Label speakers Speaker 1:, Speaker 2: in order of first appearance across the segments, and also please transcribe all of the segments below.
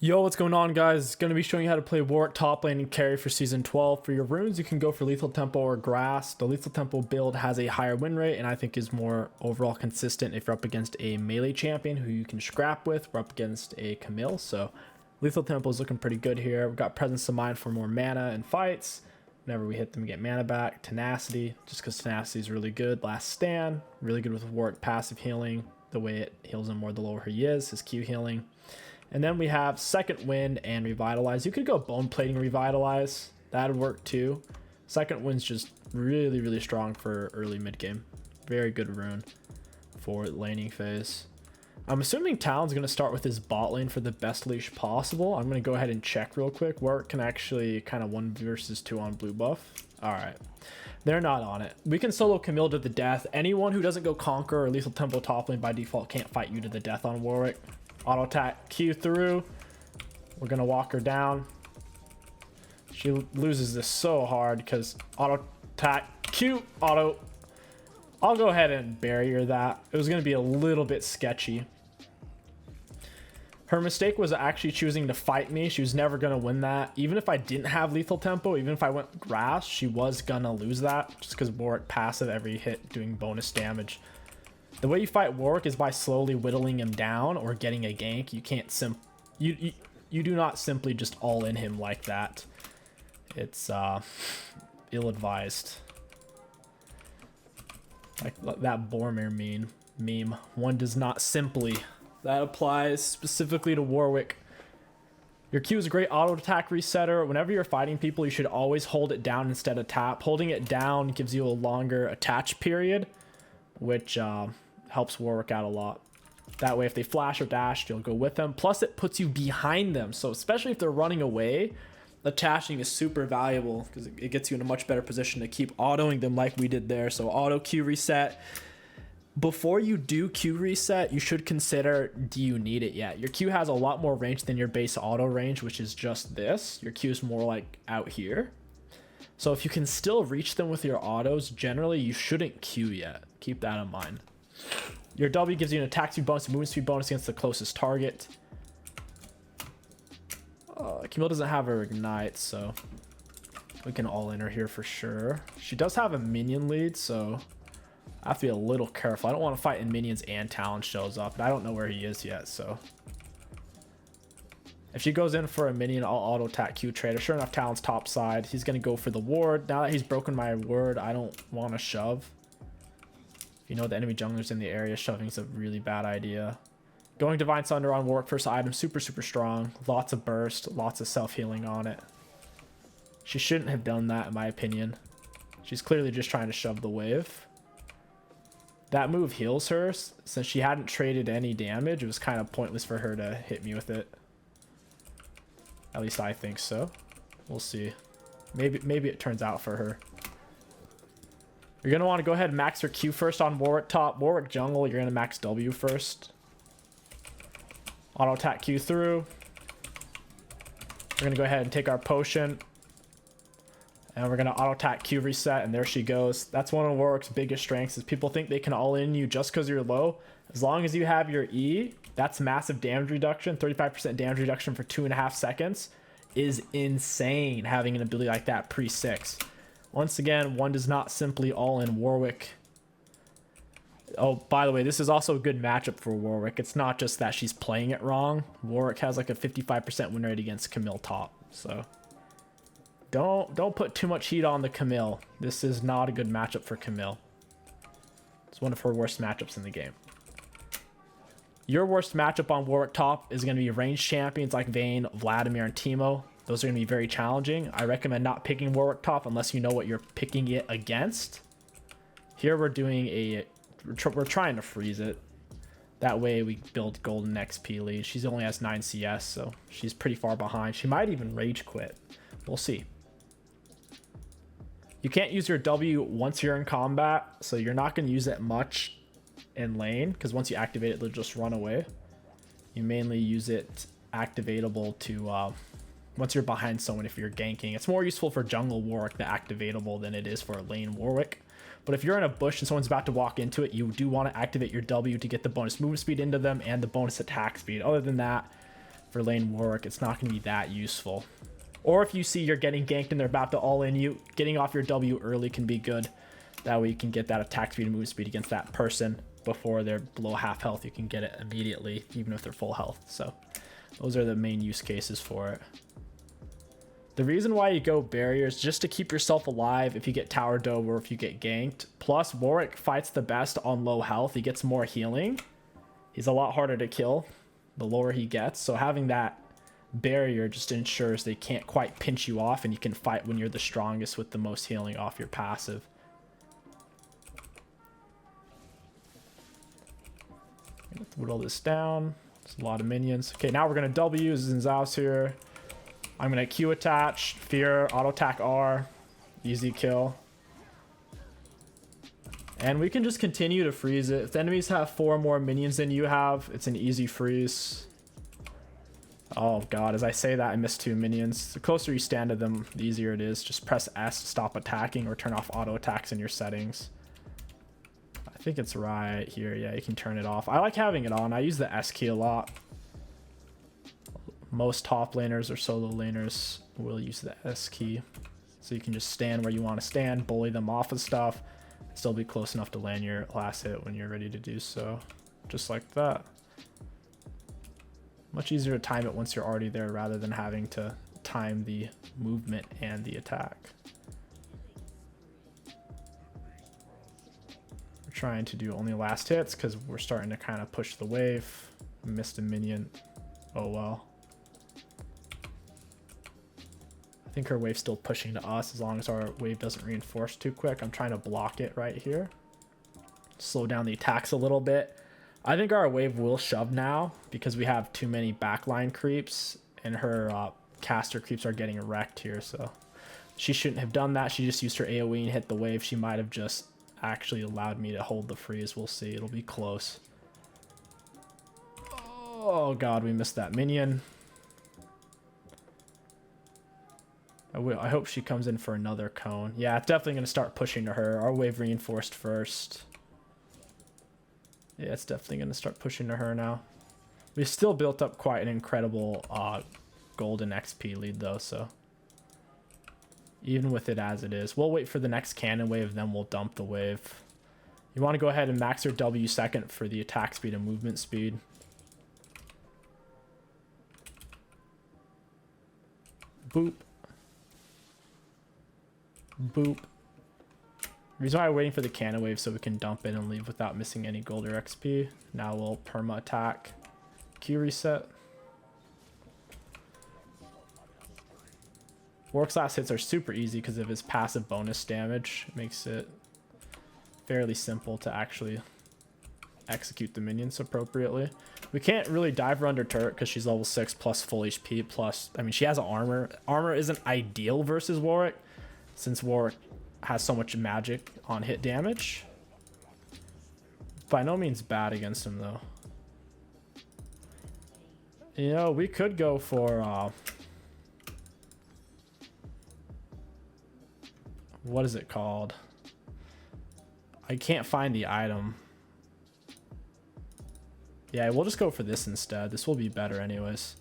Speaker 1: Yo, what's going on, guys? Going to be showing you how to play Warwick top lane and carry for season 12. For your runes, you can go for lethal tempo or grass. The lethal tempo build has a higher win rate and I think is more overall consistent if you're up against a melee champion who you can scrap with. We're up against a 𝗕𝐂𝐻𝐿, so lethal tempo is looking pretty good here. We've got presence of mind for more mana and fights. Whenever we hit them, we get mana back. Tenacity, just because tenacity is really good. Last stand, really good with Warwick passive healing. The way it heals him more the lower he is, his Q healing. And then we have second wind and revitalize. You could go bone plating revitalize. That'd work too. Second wind's just really strong for early mid game. Very good rune for laning phase. I'm assuming Talon's going to start with his bot lane for the best leash possible. I'm going to go ahead and check real quick. Warwick can actually kind of 1 versus 2 on blue buff. All right. They're not on it. We can solo 𝗕𝐂𝐻𝐿 to the death. Anyone who doesn't go Conqueror or lethal tempo top lane by default can't fight you to the death on Warwick. Auto attack Q through. We're gonna walk her down. She loses this so hard because auto attack Q auto. I'll go ahead and barrier that. It was gonna be a little bit sketchy. Her mistake was actually choosing to fight me. She was never gonna win that. Even if I didn't have lethal tempo, even if I went grass, she was gonna lose that just because Warwick passive every hit doing bonus damage. The way you fight Warwick is by slowly whittling him down or getting a gank. You can't you do not simply just all in him like that. It's ill-advised. Like that Boromir meme. One does not simply. That applies specifically to Warwick. Your Q is a great auto attack resetter. Whenever you're fighting people, you should always hold it down instead of tap. Holding it down gives you a longer attach period, which helps Warwick out a lot. That way, if they flash or dash, you'll go with them. Plus, it puts you behind them. So especially if they're running away, attaching is super valuable because it gets you in a much better position to keep autoing them like we did there. So auto Q reset. Before you do Q reset, you should consider, do you need it yet? Your Q has a lot more range than your base auto range, which is just this. Your Q is more like out here. So if you can still reach them with your autos, generally you shouldn't Q yet. Keep that in mind. Your W gives you an attack speed bonus, movement speed bonus against the closest target. 𝗕𝐂𝐻𝐿 doesn't have her ignite, so we can all in her here for sure. She does have a minion lead, so I have to be a little careful. I don't want to fight in minions and Talon shows up, but I don't know where he is yet, so if she goes in for a minion, I'll auto attack Q trader. Sure enough, Talon's top side. He's going to go for the ward. Now that he's broken my ward, I don't want to shove. If you know the enemy jungler's in the area, shoving is a really bad idea. Going Divine Sunder on Warwick first item, super strong. Lots of burst, lots of self-healing on it. She shouldn't have done that, in my opinion. She's clearly just trying to shove the wave. That move heals her. Since she hadn't traded any damage, it was kind of pointless for her to hit me with it. At least I think so. We'll see. Maybe it turns out for her. You're going to want to go ahead and max your Q first on Warwick top. Warwick jungle, you're going to max W first. Auto attack Q through. We're going to go ahead and take our potion. And we're going to auto attack Q reset, and there she goes. That's one of Warwick's biggest strengths, is people think they can all in you just because you're low. As long as you have your E, that's massive damage reduction. 35% damage reduction for 2.5 seconds is insane, having an ability like that pre-6. Once again, one does not simply all in Warwick. Oh, by the way, this is also a good matchup for Warwick. It's not just that she's playing it wrong. Warwick has like a 55% win rate against 𝗕𝐂𝐻𝐿 top, so don't put too much heat on the 𝗕𝐂𝐻𝐿. This is not a good matchup for 𝗕𝐂𝐻𝐿. It's one of her worst matchups in the game. Your worst matchup on Warwick top is going to be ranged champions like Vayne, Vladimir, and Teemo. Those are going to be very challenging. I recommend not picking Warwick top unless you know what you're picking it against. Here we're doing we're trying to freeze it. That way we build golden XP lead. She only has 9 CS, so she's pretty far behind. She might even rage quit. We'll see. You can't use your W once you're in combat, so you're not going to use it much in lane, because once you activate it, they'll just run away. You mainly use it activatable to once you're behind someone if you're ganking. It's more useful for jungle Warwick, the activatable, than it is for lane Warwick. But if you're in a bush and someone's about to walk into it, you do want to activate your W to get the bonus movement speed into them and the bonus attack speed. Other than that, for lane Warwick, it's not going to be that useful. Or if you see you're getting ganked and they're about to all in you, getting off your W early can be good. That way you can get that attack speed and move speed against that person before they're below half health. You can get it immediately, even if they're full health. So those are the main use cases for it. The reason why you go barrier is just to keep yourself alive if you get tower dove or if you get ganked. Plus, Warwick fights the best on low health. He gets more healing. He's a lot harder to kill the lower he gets. So having that barrier just ensures they can't quite pinch you off and you can fight when you're the strongest with the most healing off your passive. I'm gonna whittle this down. There's a lot of minions. Okay, now we're gonna W. Zinzao's here. I'm gonna Q attach, fear, auto attack R, easy kill. And we can just continue to freeze it. If the enemies have 4 more minions than you have, it's an easy freeze. Oh god, as I say that, I missed 2 minions. The closer you stand to them, the easier it is. Just press S to stop attacking or turn off auto attacks in your settings. I think it's right here. Yeah, you can turn it off. I like having it on. I use the S key a lot. Most top laners or solo laners will use the S key. So you can just stand where you want to stand, bully them off of stuff, still be close enough to land your last hit when you're ready to do so. Just like that. Much easier to time it once you're already there rather than having to time the movement and the attack. We're trying to do only last hits because we're starting to kind of push the wave. Missed a minion. Oh well. I think her wave's still pushing to us as long as our wave doesn't reinforce too quick. I'm trying to block it right here. Slow down the attacks a little bit. I think our wave will shove now because we have too many backline creeps and her caster creeps are getting wrecked here. So she shouldn't have done that. She just used her AoE and hit the wave. She might have just actually allowed me to hold the freeze. We'll see. It'll be close. Oh god, we missed that minion. I hope she comes in for another cone. Yeah, it's definitely going to start pushing to her. Our wave reinforced first. Yeah, it's definitely going to start pushing to her now. We've still built up quite an incredible golden XP lead though, so even with it as it is, we'll wait for the next cannon wave, then we'll dump the wave. You want to go ahead and max your W second for the attack speed and movement speed. Boop. Boop. Reason why I'm waiting for the cannon wave so we can dump it and leave without missing any gold or XP. Now we'll perma attack. Q reset. Warwick's last hits are super easy because of his passive bonus damage. It makes it fairly simple to actually execute the minions appropriately. We can't really dive her under turret because she's level 6 plus full HP plus, I mean, she has an armor. Armor isn't ideal versus Warwick since Warwick has so much magic on hit damage. By no means bad against him though. You know, we could go for what is it called? I can't find the item. Yeah, we'll just go for this instead. This will be better anyways.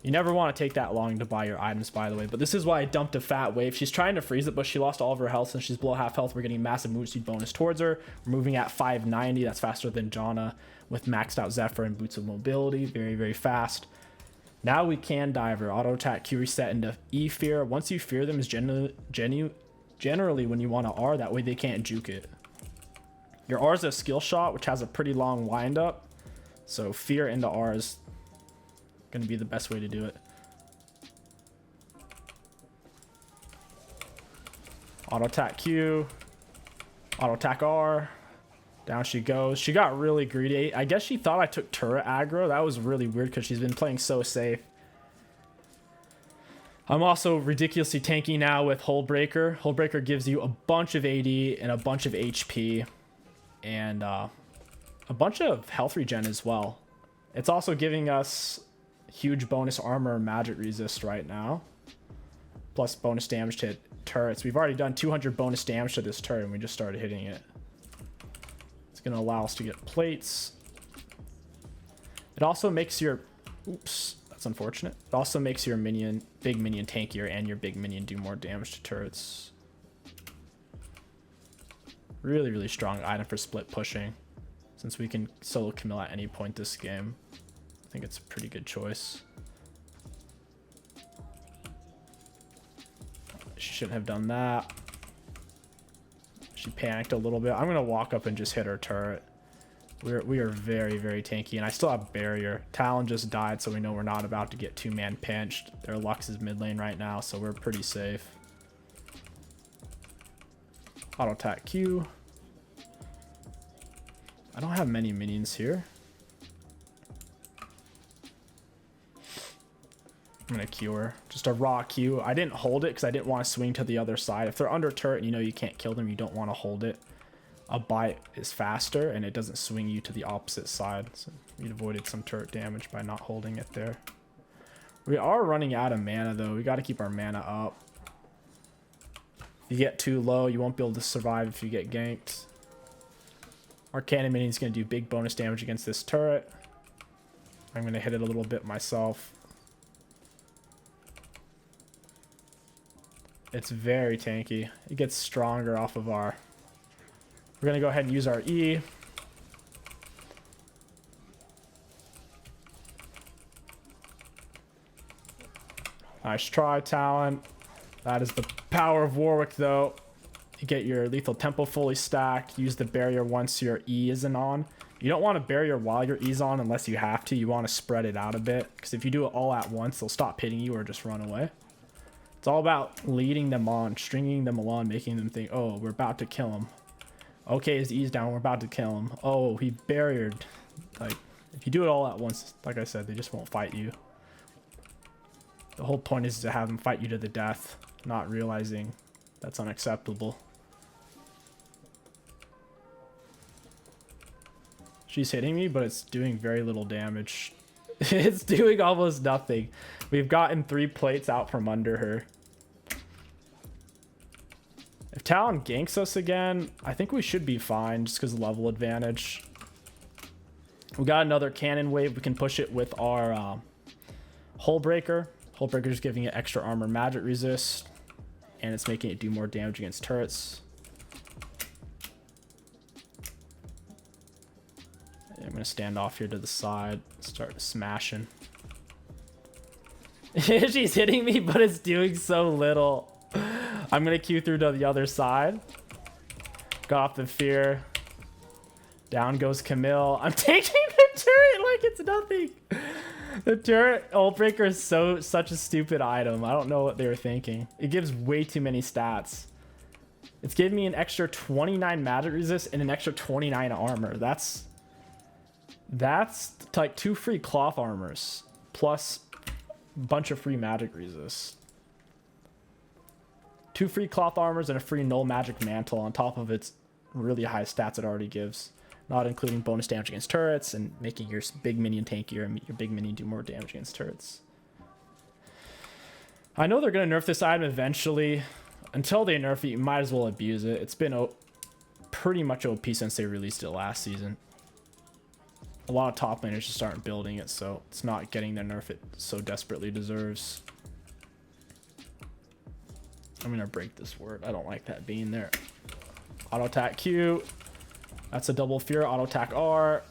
Speaker 1: You never want to take that long to buy your items, by the way, but this is why I dumped a fat wave. She's trying to freeze it, but she lost all of her health since she's below half health. We're getting massive move speed bonus towards her. We're moving at 590. That's faster than Janna with maxed out Zephyr and boots of mobility. Very, very fast. Now we can dive her. Auto attack, Q reset into E fear. Once you fear them is generally when you want to R, that way they can't juke it. Your R is a skill shot, which has a pretty long wind up. So fear into R is going to be the best way to do it. Auto attack Q, auto attack R, down she goes. She got really greedy. I guess she thought I took turret aggro. That was really weird because she's been playing so safe. I'm also ridiculously tanky now with Hullbreaker. Hullbreaker gives you a bunch of AD and a bunch of HP and a bunch of health regen as well. It's also giving us huge bonus armor and magic resist right now, plus bonus damage to hit turrets. We've already done 200 bonus damage to this turret and we just started hitting it. It's going to allow us to get plates. It also makes your It's unfortunate. It also makes your big minion tankier and your big minion do more damage to turrets. Really, really strong item for split pushing. Since we can solo 𝗕𝐂𝐈 at any point this game, I think it's a pretty good choice. She shouldn't have done that. She panicked a little bit. I'm going to walk up and just hit her turret. We are very, very tanky, and I still have barrier. Talon just died, so we know we're not about to get two-man pinched. Their Lux is mid lane right now, so we're pretty safe. Auto attack Q. I don't have many minions here. I'm gonna Q her. Just a raw Q. I didn't hold it because I didn't want to swing to the other side. If they're under turret and you know you can't kill them, you don't want to hold it. A bite is faster and it doesn't swing you to the opposite side. So we avoided some turret damage by not holding it there. We are running out of mana though. We got to keep our mana up. If you get too low, you won't be able to survive if you get ganked. Our cannon minion is going to do big bonus damage against this turret. I'm going to hit it a little bit myself. It's very tanky. It gets stronger off of our... We're going to go ahead and use our E. Nice try, Talon. That is the power of Warwick, though. You get your lethal tempo fully stacked. Use the barrier once your E isn't on. You don't want a barrier while your E's on unless you have to. You want to spread it out a bit. Because if you do it all at once, they'll stop hitting you or just run away. It's all about leading them on, stringing them along, making them think, oh, we're about to kill him. Okay, his E's down, we're about to kill him. Oh, he barriered. Like, if you do it all at once, like I said, they just won't fight you. The whole point is to have them fight you to the death, not realizing that's unacceptable. She's hitting me, but it's doing very little damage. It's doing almost nothing. We've gotten 3 plates out from under her. If Talon ganks us again, I think we should be fine just because of level advantage. We got another cannon wave. We can push it with our Hull Breaker. Hull Breaker is giving it extra armor magic resist, and it's making it do more damage against turrets. I'm going to stand off here to the side, start smashing. She's hitting me, but it's doing so little. I'm going to Q through to the other side. Got off the fear. Down goes 𝗕𝐂𝐈. I'm taking the turret like it's nothing. The turret ult breaker is such a stupid item. I don't know what they were thinking. It gives way too many stats. It's giving me an extra 29 magic resist and an extra 29 armor. That's like 2 free cloth armors plus a bunch of free magic resist. 2 free cloth armors and a free null magic mantle on top of its really high stats it already gives, not including bonus damage against turrets and making your big minion tankier and your big minion do more damage against turrets. I know they're going to nerf this item eventually. Until they nerf it, you might as well abuse it. It's been pretty much OP since they released it last season. A lot of top laners just aren't building it, so it's not getting the nerf it so desperately deserves. I'm gonna break this word. I don't like that being there. Auto attack Q. That's a double fear. Auto attack R.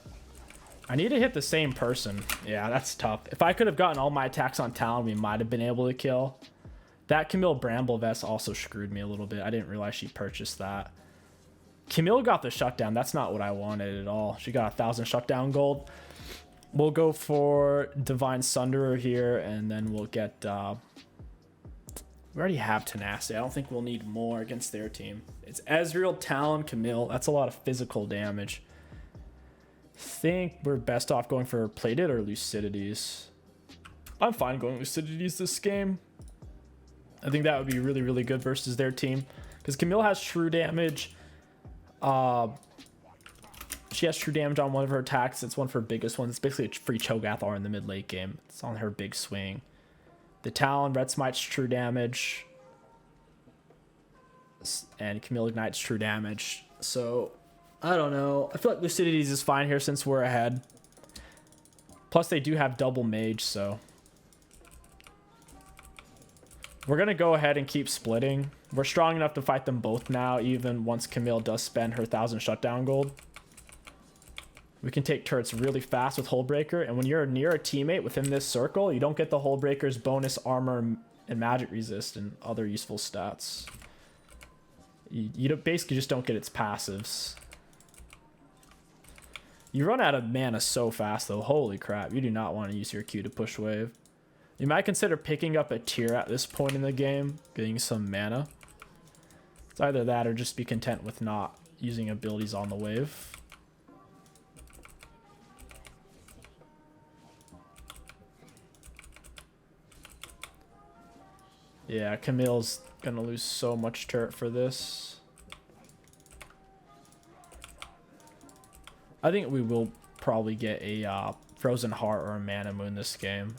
Speaker 1: I need to hit the same person. Yeah, that's tough. If I could have gotten all my attacks on Talon, we might have been able to kill. That 𝗕𝐂𝐈𝐀𝐵 also screwed me a little bit. I didn't realize she purchased that. 𝗕𝐂𝐈 got the shutdown. That's not what I wanted at all. She got 1,000 shutdown gold. We'll go for Divine Sunderer here, and then we'll get... we already have Tenacity. I don't think we'll need more against their team. It's Ezreal, Talon, 𝗕𝐂𝐈. That's a lot of physical damage. I think we're best off going for Plated or Lucidities. I'm fine going Lucidities this game. I think that would be really, really good versus their team. Because 𝗕𝐂𝐈 has true damage. She has true damage on one of her attacks. It's one of her biggest ones. It's basically a free Cho'Gath R in the mid late game. It's on her big swing. The Talon, Red Smite's true damage. And 𝗕𝐂𝐈 true damage. So, I don't know. I feel like Lucidities is fine here since we're ahead. Plus, they do have double mage, so We're going to go ahead and keep splitting. We're strong enough to fight them both now, even once 𝗕𝐂𝐻𝐂𝐈𝐀𝐋𝐒 does spend her 1,000 shutdown gold. We can take turrets really fast with Hullbreaker, and when you're near a teammate within this circle, you don't get the Hullbreaker's bonus armor and magic resist and other useful stats. You basically just don't get its passives. You run out of mana so fast, though. Holy crap. You do not want to use your Q to push wave. You might consider picking up a tier at this point in the game, getting some mana. It's either that or just be content with not using abilities on the wave. Yeah, Camille's gonna lose so much turret for this. I think we will probably get a Frozen Heart or a Mana Moon this game.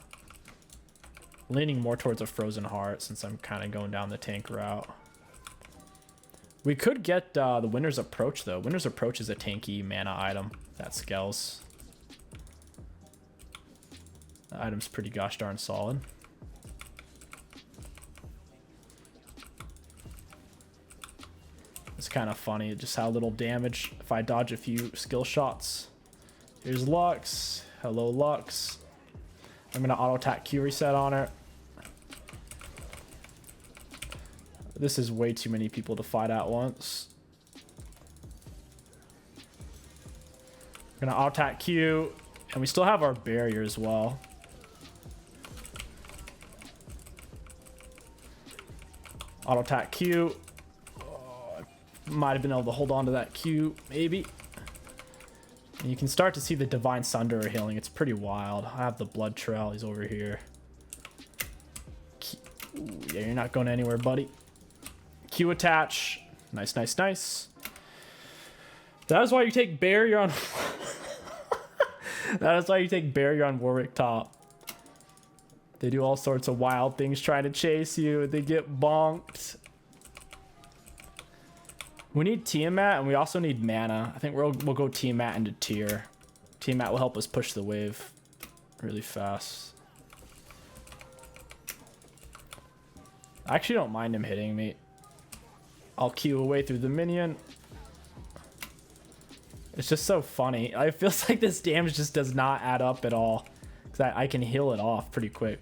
Speaker 1: Leaning more towards a Frozen Heart since I'm kind of going down the tank route. We could get the Winter's Approach though. Winter's Approach is a tanky mana item that scales. The item's pretty gosh darn solid. It's kind of funny just how little damage if I dodge a few skill shots. Here's Lux. Hello, Lux. I'm gonna auto attack Q reset on her. This is way too many people to fight at once. I'm gonna auto attack Q, and we still have our barrier as well. Auto attack Q. Might have been able to hold on to that Q, maybe. And you can start to see the Divine Sunderer healing. It's pretty wild. I have the Blood Trail. He's over here. Ooh, yeah, you're not going anywhere, buddy. Q attach. Nice, nice, nice. That is why you take barrier on... That is why you take barrier on Warwick top. They do all sorts of wild things trying to chase you. They get bonked. We need Tiamat, and we also need mana. I think we'll go Tiamat into tier. Tiamat will help us push the wave really fast. I actually don't mind him hitting me. I'll Q away through the minion. It's just so funny. It feels like this damage just does not add up at all. Because I can heal it off pretty quick.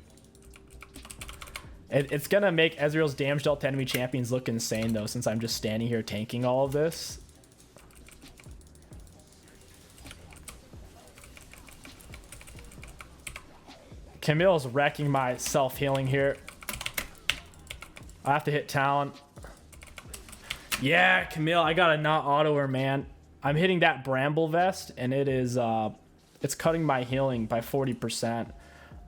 Speaker 1: It's going to make Ezreal's damage dealt to enemy champions look insane, though, since I'm just standing here tanking all of this. Camille's wrecking my self-healing here. I have to hit Talon. Yeah, Camille, I got to not auto her, man. I'm hitting that Bramble Vest, and it is, it's cutting my healing by 40%.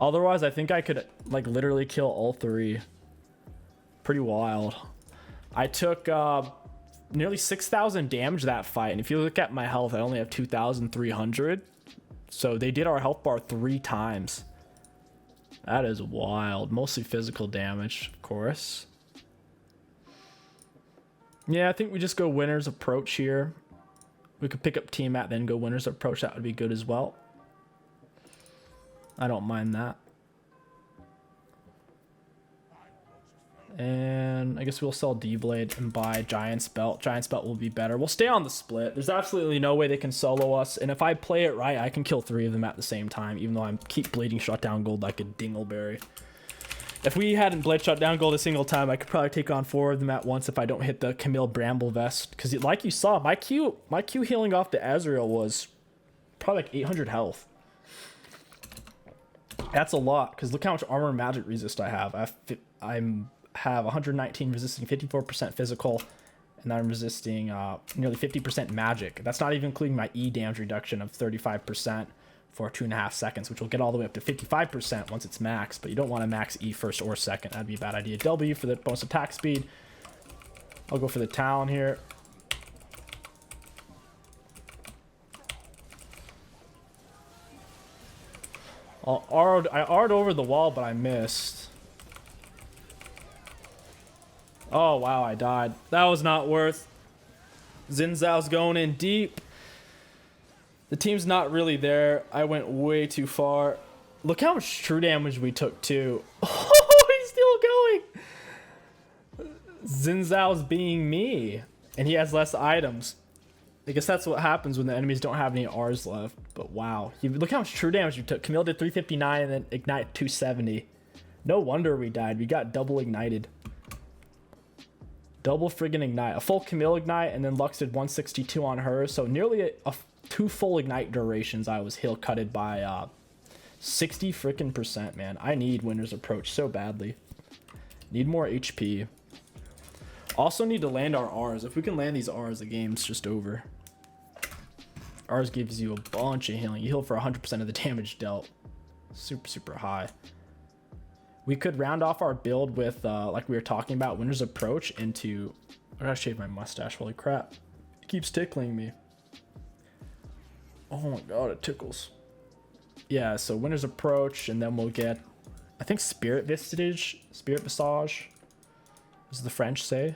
Speaker 1: Otherwise, I think I could, like, literally kill all three. Pretty wild. I took nearly 6,000 damage that fight. And if you look at my health, I only have 2,300. So they did our health bar 3 times. That is wild. Mostly physical damage, of course. Yeah, I think we just go Winner's Approach here. We could pick up Tiamat, then go Winner's Approach. That would be good as well. I don't mind that. And I guess we'll sell D-Blade and buy Giant's Belt. Giant's Belt will be better. We'll stay on the split. There's absolutely no way they can solo us. And if I play it right, I can kill 3 of them at the same time, even though I keep bleeding shutdown gold like a dingleberry. If we hadn't blade shutdown gold a single time, I could probably take on 4 of them at once if I don't hit the Camille Bramble Vest. Because like you saw, my Q healing off the Ezreal was probably like 800 health. That's a lot, because look how much armor and magic resist I have. I have 119 resisting 54% physical, and I'm resisting nearly 50% magic. That's not even including my E damage reduction of 35% for 2.5 seconds, which will get all the way up to 55% once it's maxed, but you don't want to max E first or second. That'd be a bad idea. W for the bonus attack speed. I'll go for the Talon here. I R'd over the wall, but I missed. Oh, wow, I died. That was not worth. Xin Zhao's going in deep. The team's not really there. I went way too far. Look how much true damage we took, too. Oh, he's still going. Xin Zhao's being me. And he has less items. I guess that's what happens when the enemies don't have any R's left. But wow. Look how much true damage you took. 𝗕𝐂𝐈𝐀𝐿 did 359 and then Ignite 270. No wonder we died. We got double ignited. Double friggin' ignite. A full 𝗕𝐿 ignite and then Lux did 162 on her. So nearly two full ignite durations I was heal cutted by 60 freaking %, man. I need Winner's Approach so badly. Need more HP. Also need to land our R's. If we can land these R's, the game's just over. R's gives you a bunch of healing. You heal for 100% of the damage dealt. Super, super high. We could round off our build with, like we were talking about, Winner's Approach into... I gotta shave my mustache, holy crap. It keeps tickling me. Oh my god, it tickles. Yeah, so Winner's Approach, and then we'll get, I think, Spirit Visage, as the French say.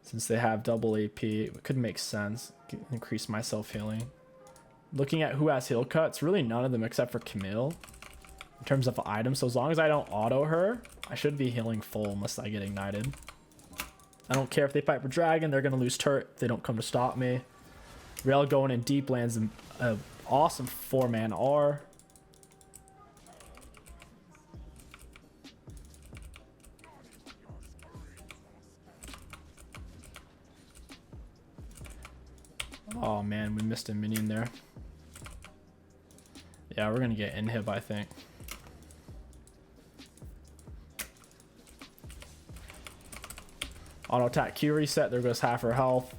Speaker 1: Since they have double AP, it could make sense. Increase my self-healing. Looking at who has heal cut, it's really none of them except for 𝗕𝐿. In terms of items, so as long as I don't auto her, I should be healing full unless I get ignited. I don't care if they fight for dragon, they're gonna lose turret if they don't come to stop me. Rail going in deep lands an awesome 4-man R. Oh man, we missed a minion there. Yeah, we're gonna get inhib, I think. Auto attack Q reset, there goes half her health.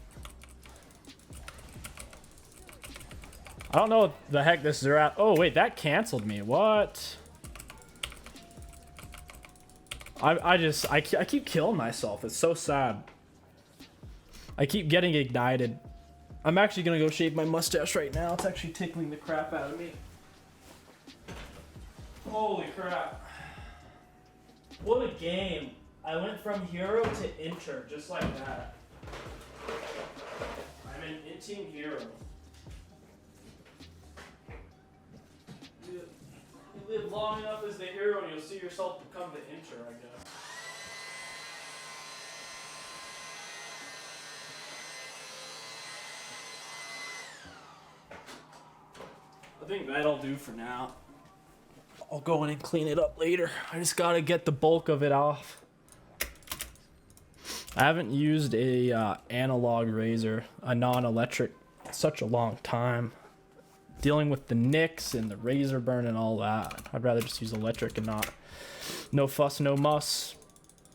Speaker 1: I don't know what the heck this is at. Oh wait, that canceled me. What? I keep killing myself. It's so sad. I keep getting ignited. I'm actually gonna go shave my mustache right now. It's actually tickling the crap out of me. Holy crap. What a game. I went from hero to inter, just like that. I'm an inting hero. You live long enough as the hero and you'll see yourself become the inter, I guess. I think that'll do for now. I'll go in and clean it up later. I just gotta get the bulk of it off. I haven't used a analog razor, a non-electric, such a long time. Dealing with the nicks and the razor burn and all that. I'd rather just use electric and no fuss, no muss.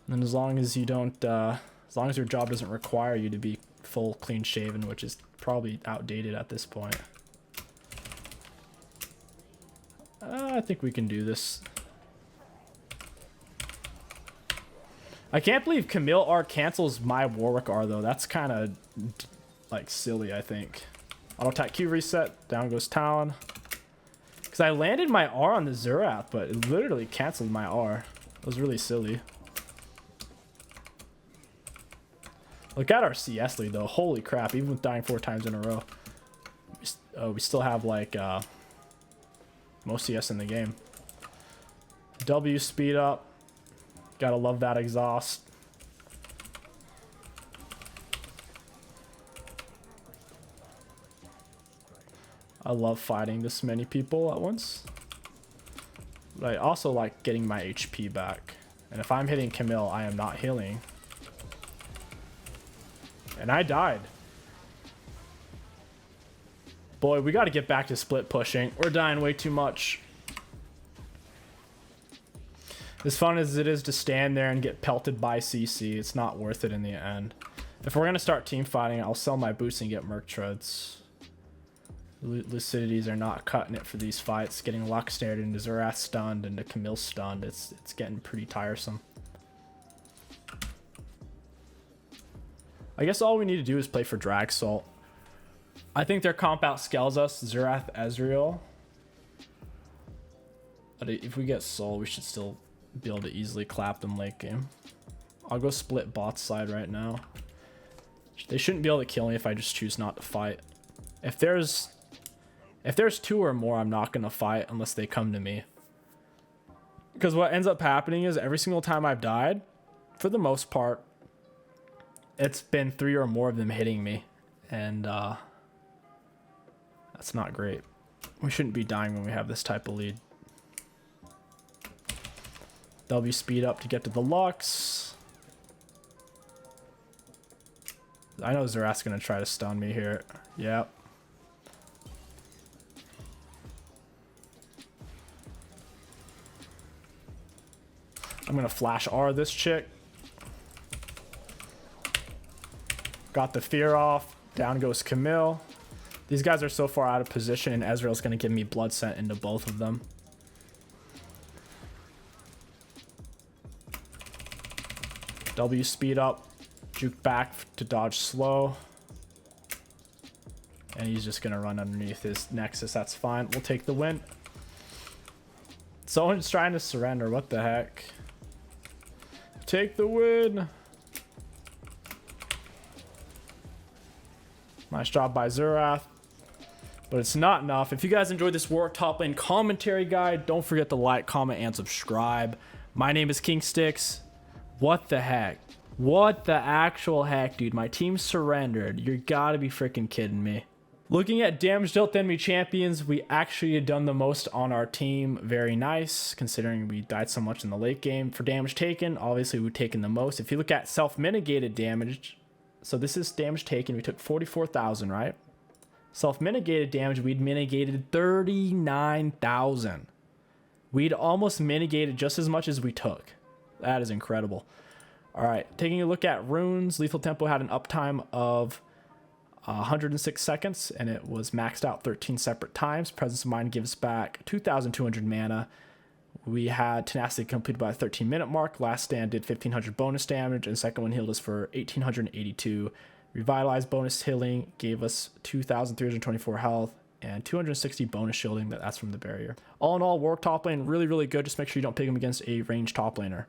Speaker 1: And as long as you don't, as long as your job doesn't require you to be full clean shaven, which is probably outdated at this point. I think we can do this. I can't believe 𝗕𝐿 R cancels my Warwick R though. That's kind of like silly, I think. Auto attack Q reset. Down goes Talon. Because I landed my R on the Xerath, but it literally canceled my R. It was really silly. Look at our CS lead though. Holy crap. Even with dying 4 times in a row. We still have like most CS in the game. W speed up. Gotta love that exhaust. I love fighting this many people at once. But I also like getting my HP back. And if I'm hitting 𝗕𝐿, I am not healing. And I died. Boy, we gotta get back to split pushing. We're dying way too much. As fun as it is to stand there and get pelted by CC, it's not worth it in the end. If we're gonna start team fighting, I'll sell my boots and get Merc Treads. Lucidities are not cutting it for these fights. Getting Lux snared into Xerath stunned and 𝗕𝐿 stunned, it's getting pretty tiresome. I guess all we need to do is play for Drag Salt. I think their comp out scales us, Xerath, Ezreal. But if we get Soul, we should still be able to easily clap them late game. I'll go split bot side right now. They shouldn't be able to kill me if I just choose not to fight. If there's 2 or more, I'm not gonna fight unless they come to me. Because what ends up happening is every single time I've died, for the most part, it's been 3 or more of them hitting me. And that's not great. We shouldn't be dying when we have this type of lead. W speed up to get to the Lux. I know Zerath's gonna try to stun me here. Yep. I'm gonna flash R this chick. Got the fear off. Down goes Camille. These guys are so far out of position, and Ezreal's gonna give me blood scent into both of them. W speed up. Juke back to dodge slow. And he's just gonna run underneath his Nexus. That's fine. We'll take the win. Someone's trying to surrender. What the heck? Take the win. Nice job by Zerath. But it's not enough. If you guys enjoyed this Warwick top lane commentary guide, don't forget to like, comment, and subscribe. My name is kingstix. What the heck? What the actual heck, dude? My team surrendered. You gotta be freaking kidding me. Looking at damage dealt enemy champions, we actually had done the most on our team. Very nice, considering we died so much in the late game. For damage taken, obviously we've taken the most. If you look at self-mitigated damage, so this is damage taken. We took 44,000, right? Self-mitigated damage, we'd mitigated 39,000. We'd almost mitigated just as much as we took. That is incredible. All right, taking a look at runes, Lethal Tempo had an uptime of 106 seconds, and it was maxed out 13 separate times. Presence of Mind gives back 2,200 mana. We had Tenacity completed by a 13-minute mark. Last Stand did 1,500 bonus damage, and the second one healed us for 1,882. Revitalized bonus healing gave us 2,324 health and 260 bonus shielding. That's from the barrier. All in all, Warwick top lane, really, really good. Just make sure you don't pick him against a ranged top laner.